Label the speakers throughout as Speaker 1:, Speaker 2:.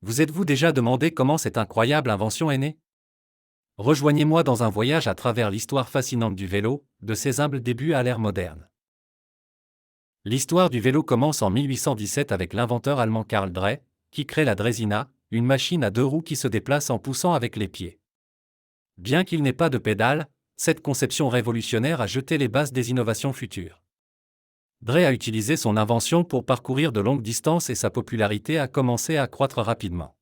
Speaker 1: Vous êtes-vous déjà demandé comment cette incroyable invention est née? Rejoignez-moi dans un voyage à travers l'histoire fascinante du vélo, de ses humbles débuts à l'ère moderne. L'histoire du vélo commence en 1817 avec l'inventeur allemand Karl Dray, qui crée la Draisina, une machine à deux roues qui se déplace en poussant avec les pieds. Bien qu'il n'ait pas de pédale, cette conception révolutionnaire a jeté les bases des innovations futures. Dray a utilisé son invention pour parcourir de longues distances et sa popularité a commencé à croître rapidement.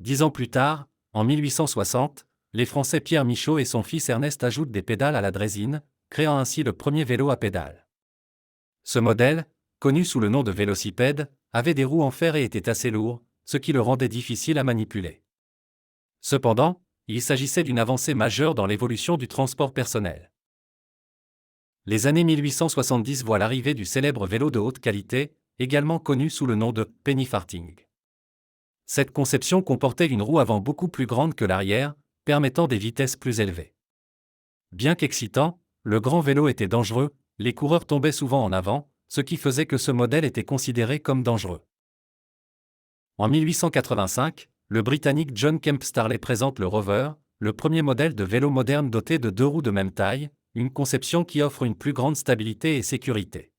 Speaker 1: 10 ans plus tard, en 1860, les Français Pierre Michaud et son fils Ernest ajoutent des pédales à la draisine, créant ainsi le premier vélo à pédales. Ce modèle, connu sous le nom de vélocipède, avait des roues en fer et était assez lourd, ce qui le rendait difficile à manipuler. Cependant, il s'agissait d'une avancée majeure dans l'évolution du transport personnel. Les années 1870 voient l'arrivée du célèbre vélo de haute qualité, également connu sous le nom de penny farthing. Cette conception comportait une roue avant beaucoup plus grande que l'arrière, permettant des vitesses plus élevées. Bien qu'excitant, le grand vélo était dangereux, les coureurs tombaient souvent en avant, ce qui faisait que ce modèle était considéré comme dangereux. En 1885, le Britannique John Kemp Starley présente le Rover, le premier modèle de vélo moderne doté de deux roues de même taille, une conception qui offre une plus grande stabilité et sécurité.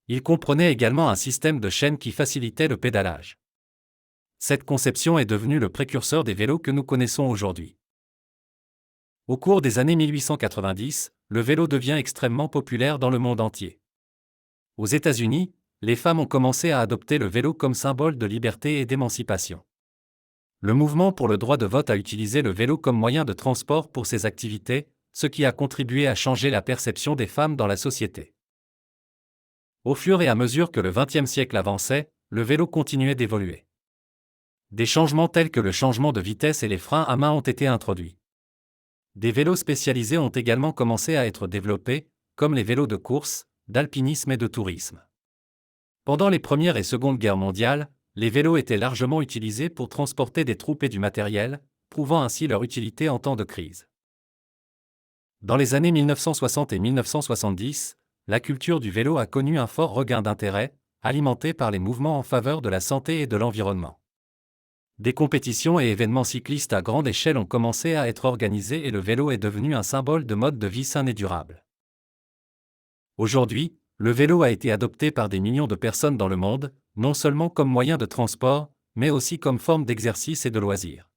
Speaker 1: Il comprenait également un système de chaîne qui facilitait le pédalage. Cette conception est devenue le précurseur des vélos que nous connaissons aujourd'hui. Au cours des années 1890, le vélo devient extrêmement populaire dans le monde entier. Aux États-Unis, les femmes ont commencé à adopter le vélo comme symbole de liberté et d'émancipation. Le mouvement pour le droit de vote a utilisé le vélo comme moyen de transport pour ses activités, ce qui a contribué à changer la perception des femmes dans la société. Au fur et à mesure que le XXe siècle avançait, le vélo continuait d'évoluer. Des changements tels que le changement de vitesse et les freins à main ont été introduits. Des vélos spécialisés ont également commencé à être développés, comme les vélos de course, d'alpinisme et de tourisme. Pendant les Premières et Secondes Guerres mondiales, les vélos étaient largement utilisés pour transporter des troupes et du matériel, prouvant ainsi leur utilité en temps de crise. Dans les années 1960 et 1970, la culture du vélo a connu un fort regain d'intérêt, alimenté par les mouvements en faveur de la santé et de l'environnement. Des compétitions et événements cyclistes à grande échelle ont commencé à être organisés et le vélo est devenu un symbole de mode de vie sain et durable. Aujourd'hui, le vélo a été adopté par des millions de personnes dans le monde, non seulement comme moyen de transport, mais aussi comme forme d'exercice et de loisir.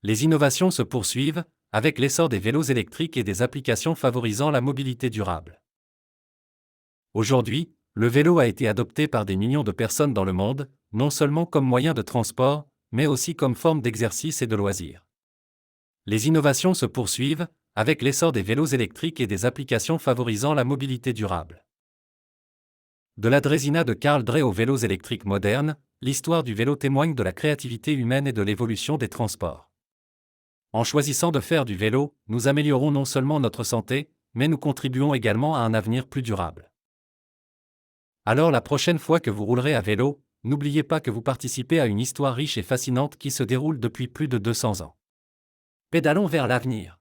Speaker 1: Les innovations se poursuivent, avec l'essor des vélos électriques et des applications favorisant la mobilité durable. Aujourd'hui, le vélo a été adopté par des millions de personnes dans le monde, non seulement comme moyen de transport, mais aussi comme forme d'exercice et de loisir. Les innovations se poursuivent, avec l'essor des vélos électriques et des applications favorisant la mobilité durable. De la Draisina de Karl Dray aux vélos électriques modernes, l'histoire du vélo témoigne de la créativité humaine et de l'évolution des transports. En choisissant de faire du vélo, nous améliorons non seulement notre santé, mais nous contribuons également à un avenir plus durable. Alors la prochaine fois que vous roulerez à vélo, n'oubliez pas que vous participez à une histoire riche et fascinante qui se déroule depuis plus de 200 ans. Pédalons vers l'avenir.